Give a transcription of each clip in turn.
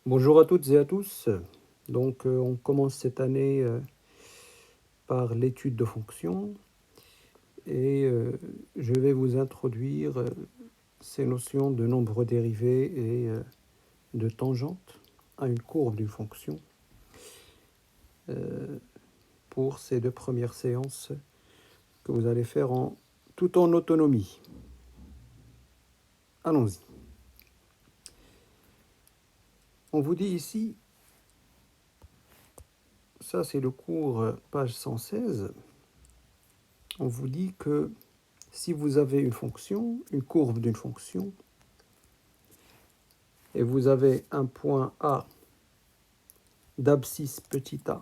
Bonjour à toutes et à tous. On commence cette année par l'étude de fonctions et je vais vous introduire ces notions de nombre dérivé et de tangente à une courbe d'une fonction pour ces deux premières séances que vous allez faire tout en autonomie. Allons-y. On vous dit ici, ça c'est le cours page 116, on vous dit que si vous avez une fonction, une courbe d'une fonction, et vous avez un point A d'abscisse petit a,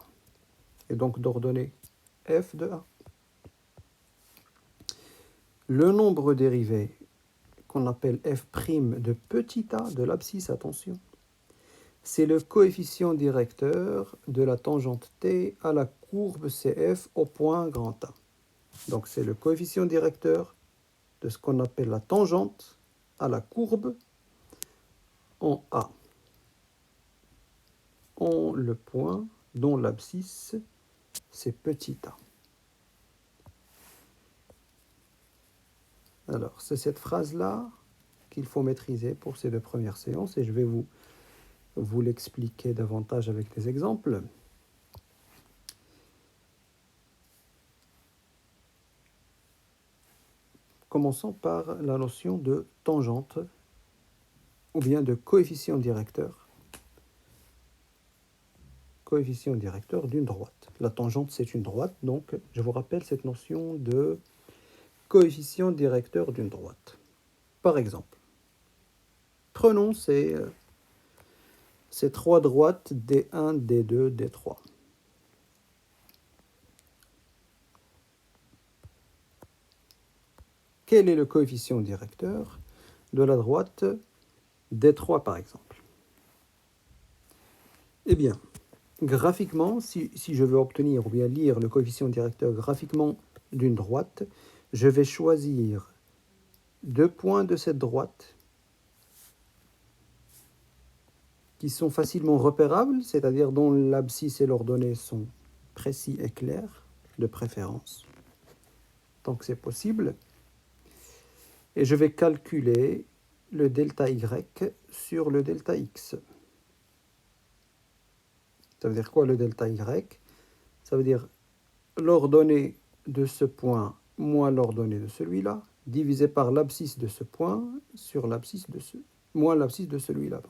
et donc d'ordonnée f de A, le nombre dérivé qu'on appelle f' de petit a, de l'abscisse, attention, c'est le coefficient directeur de la tangente t à la courbe CF au point grand A. Donc c'est le coefficient directeur de ce qu'on appelle la tangente à la courbe en A, en le point dont l'abscisse c'est petit a. Alors, c'est cette phrase-là qu'il faut maîtriser pour ces deux premières séances et je vais vous l'expliquer davantage avec des exemples. Commençons par la notion de tangente ou bien de coefficient directeur. Coefficient directeur d'une droite. La tangente, c'est une droite, donc je vous rappelle cette notion de coefficient directeur d'une droite. Par exemple, prenons ces trois droites D1, D2, D3. Quel est le coefficient directeur de la droite D3 par exemple? Eh bien, graphiquement, si je veux obtenir ou bien lire le coefficient directeur graphiquement d'une droite, je vais choisir deux points de cette droite qui sont facilement repérables, c'est-à-dire dont l'abscisse et l'ordonnée sont précis et clairs, de préférence, tant que c'est possible. Et je vais calculer le delta y sur le delta x. Ça veut dire quoi le delta y? Ça veut dire l'ordonnée de ce point moins l'ordonnée de celui-là, divisé par l'abscisse de ce point sur l'abscisse de moins l'abscisse de celui-là.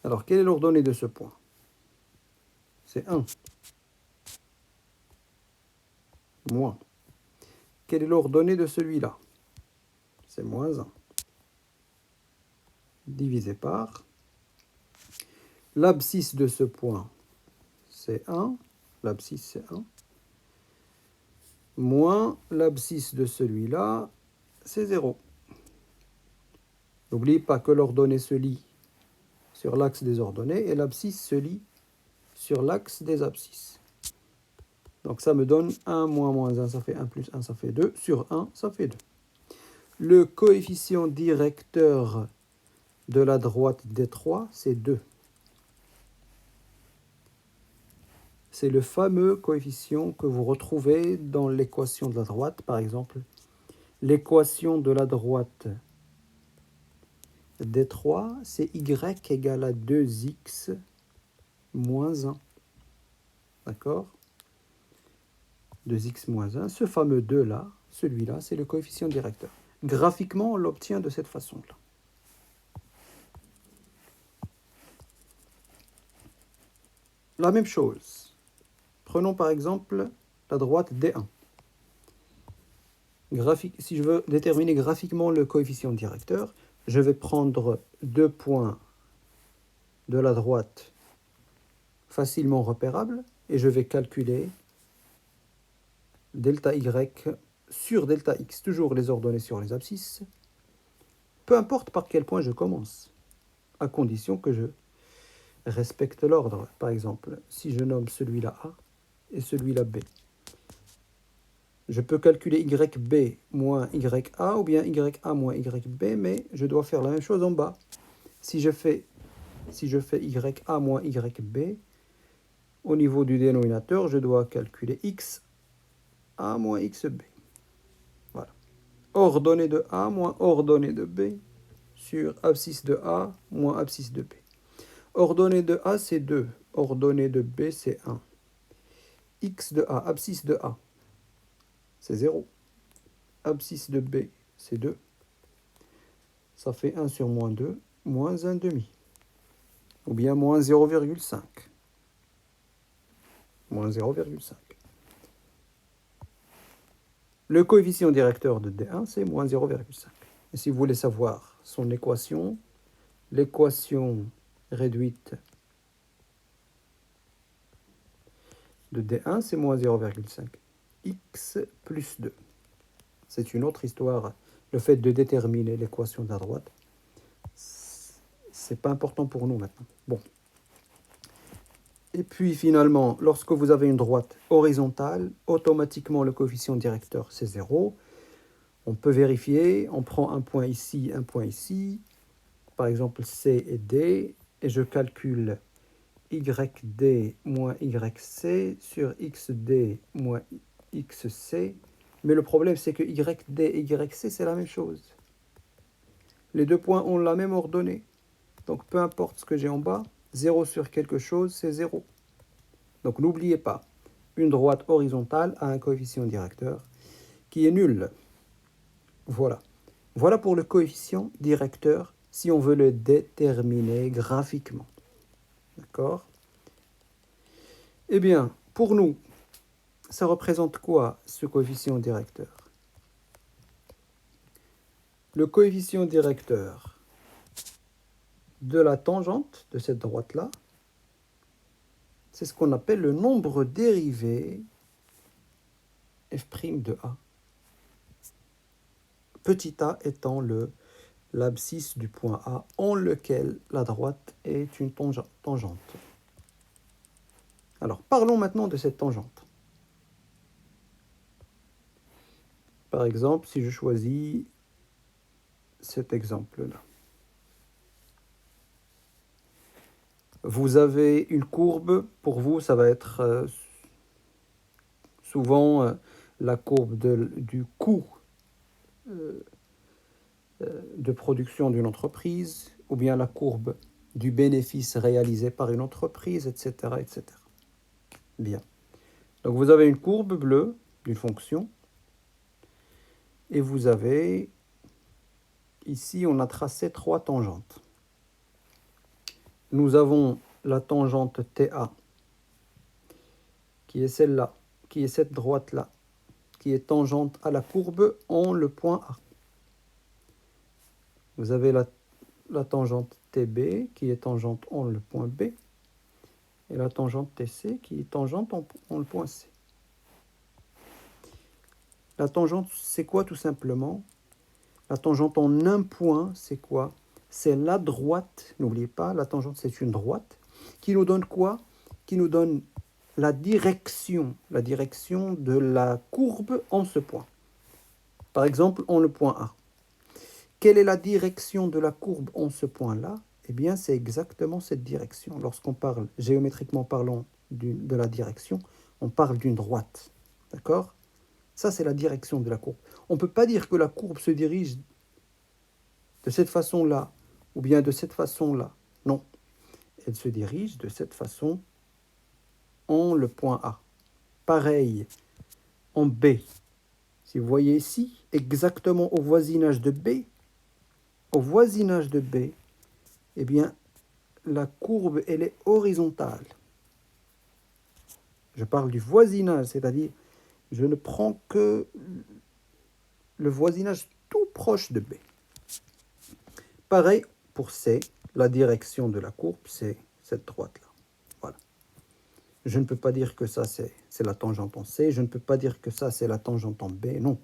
Alors, quelle est l'ordonnée de ce point? C'est 1. Moins. Quelle est l'ordonnée de celui-là? C'est moins 1. Divisé par l'abscisse de ce point, c'est 1. L'abscisse, c'est 1. Moins l'abscisse de celui-là, c'est 0. N'oubliez pas que l'ordonnée se lie sur l'axe des ordonnées et l'abscisse se lie sur l'axe des abscisses. Donc ça me donne 1 moins moins 1, ça fait 1 plus 1, ça fait 2. Sur 1, ça fait 2. Le coefficient directeur de la droite D3, c'est 2. C'est le fameux coefficient que vous retrouvez dans l'équation de la droite, par exemple. L'équation de la droite D3, c'est y égale à 2x moins 1. D'accord? 2x moins 1. Ce fameux 2-là, celui-là, c'est le coefficient directeur. Graphiquement, on l'obtient de cette façon-là. La même chose. Prenons par exemple la droite D1. Si je veux déterminer graphiquement le coefficient directeur, je vais prendre deux points de la droite facilement repérables et je vais calculer delta y sur delta x, toujours les ordonnées sur les abscisses, peu importe par quel point je commence, à condition que je respecte l'ordre. Par exemple, si je nomme celui-là A et celui-là B, je peux calculer YB moins YA ou bien YA moins YB, mais je dois faire la même chose en bas. Si je fais YA moins YB, au niveau du dénominateur, je dois calculer XA moins XB. Voilà. Ordonnée de A moins ordonnée de B sur abscisse de A moins abscisse de B. Ordonnée de A, c'est 2. Ordonnée de B, c'est 1. X de A, abscisse de A, c'est 0. Abscisse de B, c'est 2. Ça fait 1 sur moins 2, moins 1 demi. Ou bien moins 0,5. Moins 0,5. Le coefficient directeur de D1, c'est moins 0,5. Et si vous voulez savoir son équation, l'équation réduite de D1, c'est moins 0,5. X plus 2. C'est une autre histoire. Le fait de déterminer l'équation de la droite, c'est pas important pour nous maintenant. Bon. Et puis finalement, lorsque vous avez une droite horizontale, automatiquement le coefficient directeur, c'est 0. On peut vérifier, on prend un point ici, par exemple C et D, et je calcule YD moins YC sur XD moins XC. Mais le problème, c'est que YD et YC, c'est la même chose. Les deux points ont la même ordonnée. Donc, peu importe ce que j'ai en bas, 0 sur quelque chose, c'est 0. Donc, n'oubliez pas, une droite horizontale a un coefficient directeur qui est nul. Voilà. Voilà pour le coefficient directeur si on veut le déterminer graphiquement. D'accord? Eh bien, pour nous, ça représente quoi, ce coefficient directeur? Le coefficient directeur de la tangente de cette droite-là, c'est ce qu'on appelle le nombre dérivé f' de A. Petit a étant l'abscisse du point A en lequel la droite est une tangente. Alors, parlons maintenant de cette tangente. Par exemple, si je choisis cet exemple-là. Vous avez une courbe, pour vous, ça va être souvent la courbe du coût de production d'une entreprise, ou bien la courbe du bénéfice réalisé par une entreprise, etc., etc. Bien. Donc vous avez une courbe bleue d'une fonction, et vous avez, ici on a tracé 3 tangentes. Nous avons la tangente TA, qui est celle-là, qui est cette droite-là, qui est tangente à la courbe en le point A. Vous avez la tangente TB, qui est tangente en le point B, et la tangente TC, qui est tangente en le point C. La tangente, c'est quoi tout simplement? La tangente en un point, c'est quoi? C'est la droite, n'oubliez pas, la tangente c'est une droite, qui nous donne quoi? Qui nous donne la direction de la courbe en ce point. Par exemple, en le point A. Quelle est la direction de la courbe en ce point-là? Eh bien, c'est exactement cette direction. Lorsqu'on parle, géométriquement parlant, de la direction, on parle d'une droite. D'accord? Ça, c'est la direction de la courbe. On ne peut pas dire que la courbe se dirige de cette façon-là, ou bien de cette façon-là. Non. Elle se dirige de cette façon en le point A. Pareil, en B. Si vous voyez ici, exactement au voisinage de B, eh bien, la courbe, elle est horizontale. Je parle du voisinage, c'est-à-dire, je ne prends que le voisinage tout proche de B. Pareil pour C, la direction de la courbe, c'est cette droite-là. Voilà. Je ne peux pas dire que ça, c'est la tangente en C. Je ne peux pas dire que ça, c'est la tangente en B. Non.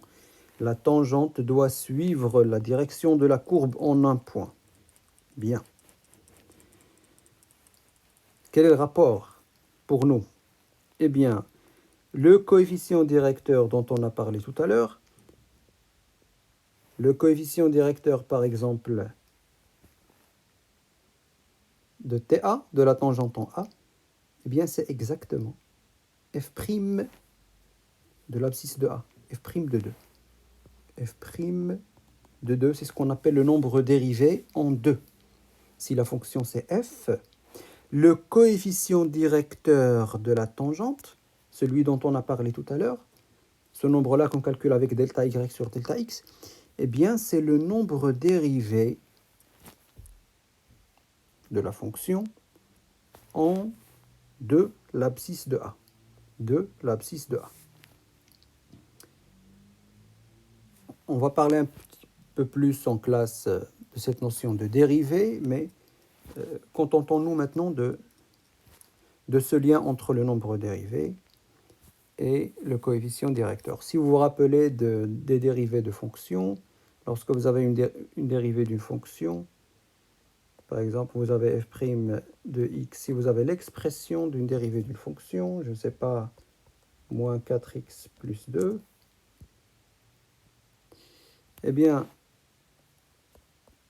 La tangente doit suivre la direction de la courbe en un point. Bien. Quel est le rapport pour nous? Eh bien, le coefficient directeur dont on a parlé tout à l'heure, le coefficient directeur, par exemple, de TA, de la tangente en A, eh bien c'est exactement f' de l'abscisse de A, f' de 2. f' de 2, c'est ce qu'on appelle le nombre dérivé en 2. Si la fonction c'est f, le coefficient directeur de la tangente, celui dont on a parlé tout à l'heure, ce nombre-là qu'on calcule avec delta y sur delta x, eh bien c'est le nombre dérivé de la fonction en de l'abscisse de A. De l'abscisse de A. On va parler un petit peu plus en classe de cette notion de dérivée, mais contentons-nous maintenant de ce lien entre le nombre dérivé et le coefficient directeur. Si vous vous rappelez des dérivées de fonctions, lorsque vous avez une dérivée d'une fonction, par exemple, vous avez f' de x, si vous avez l'expression d'une dérivée d'une fonction, je ne sais pas, moins 4x plus 2, eh bien,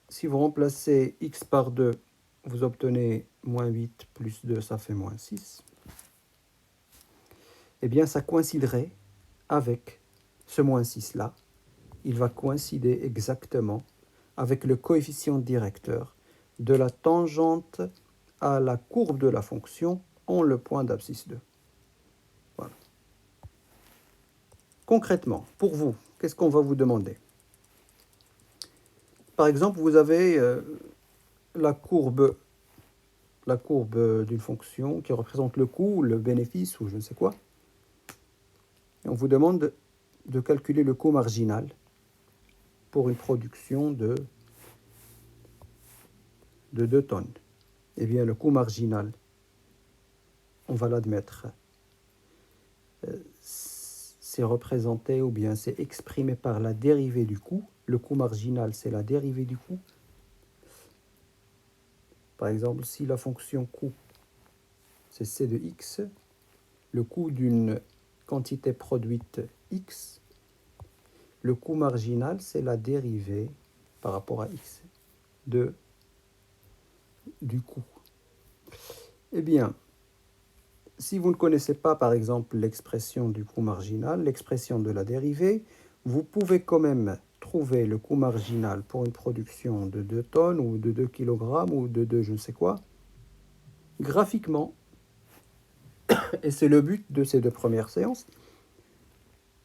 si vous remplacez x par 2, vous obtenez moins 8 plus 2, ça fait moins 6. Eh bien, ça coïnciderait avec ce moins 6-là. Il va coïncider exactement avec le coefficient directeur de la tangente à la courbe de la fonction en le point d'abscisse 2. Voilà. Concrètement, pour vous, qu'est-ce qu'on va vous demander? Par exemple, vous avez la courbe d'une fonction qui représente le coût, le bénéfice ou je ne sais quoi. Et on vous demande de calculer le coût marginal pour une production de 2 tonnes. Eh bien, le coût marginal, on va l'admettre, c'est représenté ou bien c'est exprimé par la dérivée du coût. Le coût marginal, c'est la dérivée du coût. Par exemple, si la fonction coût, c'est c de x, le coût d'une quantité produite x, le coût marginal, c'est la dérivée par rapport à x du coût. Eh bien, si vous ne connaissez pas, par exemple, l'expression du coût marginal, l'expression de la dérivée, vous pouvez quand même trouver le coût marginal pour une production de 2 tonnes ou de 2 kg ou de 2 je ne sais quoi, graphiquement. Et c'est le but de ces 2 premières séances,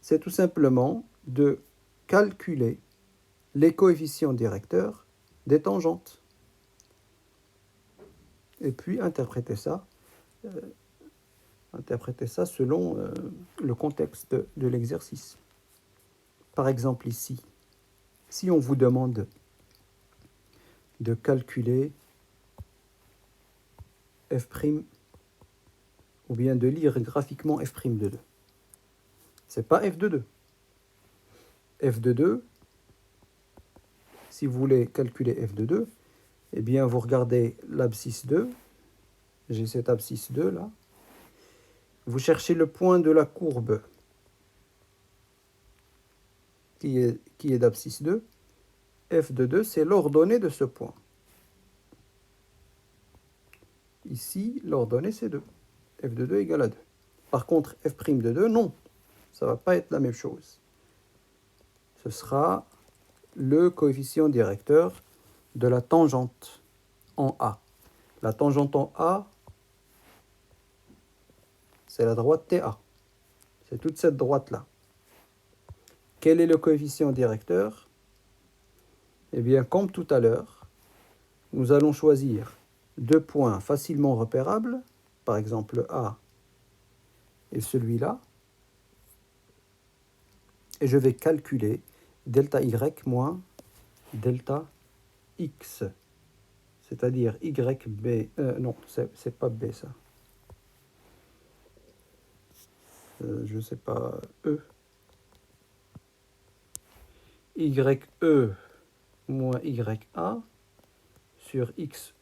c'est tout simplement de calculer les coefficients directeurs des tangentes. Et puis interpréter ça selon le contexte de l'exercice. Par exemple ici, si on vous demande de calculer f' ou bien de lire graphiquement f' de 2, c'est pas f de 2. F de 2, si vous voulez calculer f de 2, eh bien vous regardez l'abscisse 2, j'ai cette abscisse 2 là, vous cherchez le point de la courbe qui est d'abscisse 2, f de 2 c'est l'ordonnée de ce point. Ici, l'ordonnée c'est 2, f de 2 égale à 2. Par contre, f' de 2, non, ça ne va pas être la même chose. Ce sera le coefficient directeur de la tangente en A. La tangente en A, c'est la droite TA. C'est toute cette droite-là. Quel est le coefficient directeur? Eh bien, comme tout à l'heure, nous allons choisir 2 points facilement repérables, par exemple A et celui-là, et je vais calculer delta y moins delta x, c'est-à-dire yb, non, c'est pas b ça, je ne sais pas, ye moins ya sur xe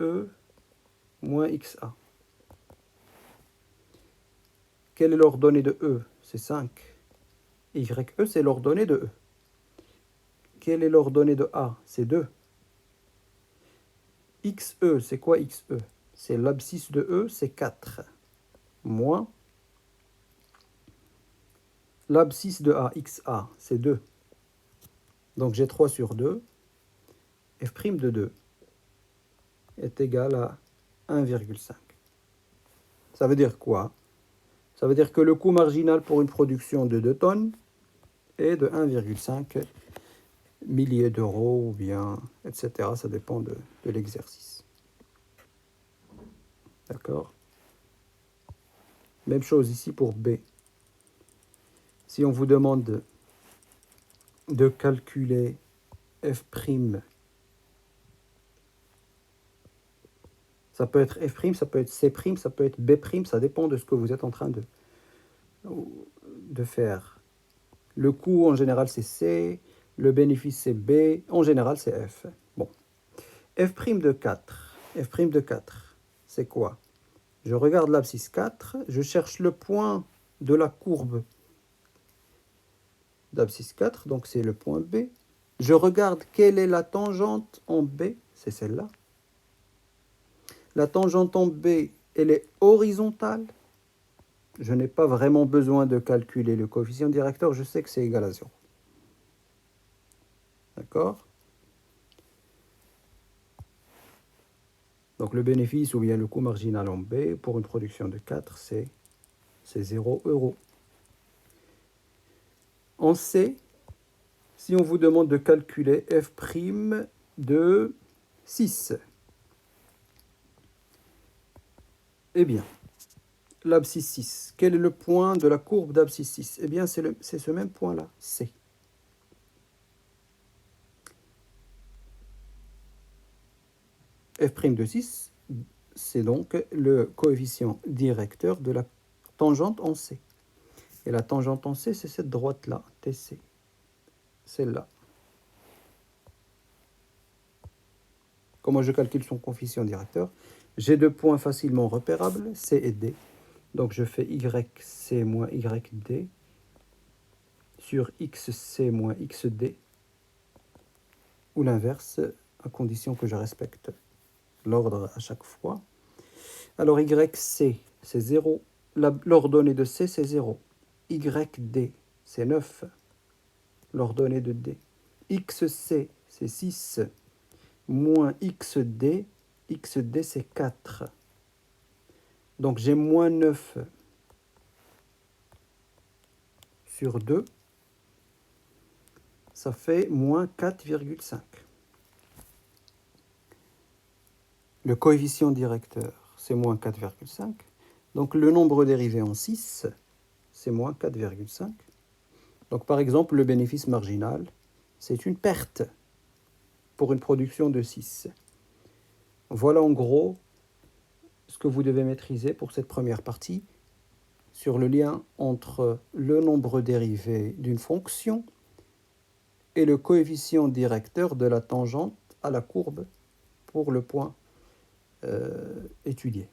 moins xa. Quelle est l'ordonnée de e? C'est 5. Ye, c'est l'ordonnée de e. Quelle est l'ordonnée de a? C'est 2. Xe, c'est quoi xe? c'est l'abscisse de E, c'est 4, moins l'abscisse de A, XA, c'est 2. Donc j'ai 3 sur 2. F' de 2 est égal à 1,5. Ça veut dire quoi? Ça veut dire que le coût marginal pour une production de 2 tonnes est de 1,5 milliers d'euros ou bien, etc. Ça dépend de l'exercice. D'accord? Même chose ici pour B. Si on vous demande de calculer F', ça peut être F', ça peut être C', ça peut être B', ça dépend de ce que vous êtes en train de faire. Le coût en général c'est C, le bénéfice c'est B, en général c'est F. Bon. F' de 4. F' de 4, c'est quoi? Je regarde l'abscisse 4, je cherche le point de la courbe d'abscisse 4, donc c'est le point B. Je regarde quelle est la tangente en B, c'est celle-là. La tangente en B, elle est horizontale. Je n'ai pas vraiment besoin de calculer le coefficient directeur, je sais que c'est égal à 0. D'accord? Donc le bénéfice ou bien le coût marginal en B pour une production de 4, c'est 0 euros. En C, si on vous demande de calculer F' de 6, eh bien, l'abscisse 6, quel est le point de la courbe d'abscisse 6? Eh bien, c'est ce même point-là, C. F' de 6, c'est donc le coefficient directeur de la tangente en C. Et la tangente en C, c'est cette droite-là, TC. Celle-là. Comment je calcule son coefficient directeur? J'ai deux points facilement repérables, C et D. Donc je fais YC moins YD sur XC moins XD, ou l'inverse, à condition que je respecte l'ordre à chaque fois. Alors YC, c'est 0. L'ordonnée de C, c'est 0. YD, c'est 9. L'ordonnée de D. XC, c'est 6. Moins XD, XD, c'est 4. Donc j'ai moins 9 sur 2. Ça fait moins 4,5. Le coefficient directeur, c'est moins 4,5. Donc le nombre dérivé en 6, c'est moins 4,5. Donc par exemple, le bénéfice marginal, c'est une perte pour une production de 6. Voilà en gros ce que vous devez maîtriser pour cette première partie sur le lien entre le nombre dérivé d'une fonction et le coefficient directeur de la tangente à la courbe pour le point étudié.